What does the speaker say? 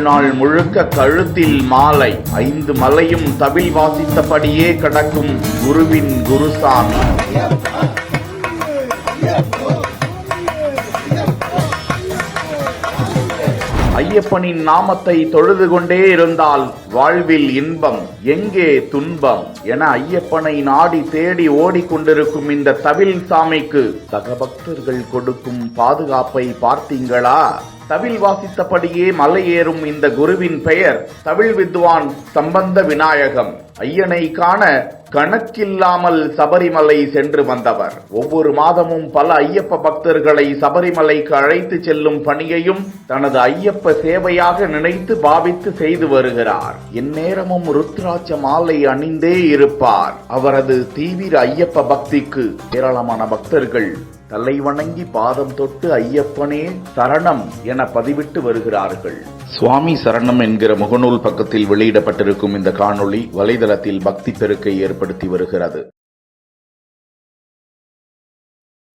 வாழ்நாள் முழுக்க கழுத்தில் மாலை, 5 மலையும் தவில் வாசித்தபடியே கடக்கும் குருவின் குருசாமி. ஐயப்பனின் நாமத்தை தொழுது கொண்டே இருந்தால் வாழ்வில் இன்பம், எங்கே துன்பம் என ஐயப்பனை நாடி தேடி ஓடிக்கொண்டிருக்கும் இந்த தவில் சாமிக்கு சக பக்தர்கள் கொடுக்கும் பாதுகாப்பை பார்த்தீங்களா? தவில் வாசித்தபடியே மலை ஏறும் இந்த குருவின் பெயர் தவில் வித்வான் சம்பந்த விநாயகம். ஐயனை காண கணக்கில்லாமல் சபரிமலை சென்று வந்தவர். ஒவ்வொரு மாதமும் பல ஐயப்ப பக்தர்களை சபரிமலைக்கு அழைத்து செல்லும் பணியையும் தனது ஐயப்ப சேவையாக நினைத்து பாவித்து செய்து வருகிறார். எந்நேரமும் ருத்ராட்ச மாலை அணிந்தே இருப்பார். அவரது தீவிர ஐயப்ப பக்திக்கு ஏராளமான பக்தர்கள் தலை வணங்கி பாதம் தொட்டு ஐயப்பனே சரணம் என பதிவிட்டு வருகிறார்கள். சுவாமி சரணம் என்கிற முகநூல் பக்கத்தில் வெளியிடப்பட்டிருக்கும் இந்த காணொளி வலைதளத்தில் பக்தி பெருக்கை ஏற்படுத்தி வருகிறது.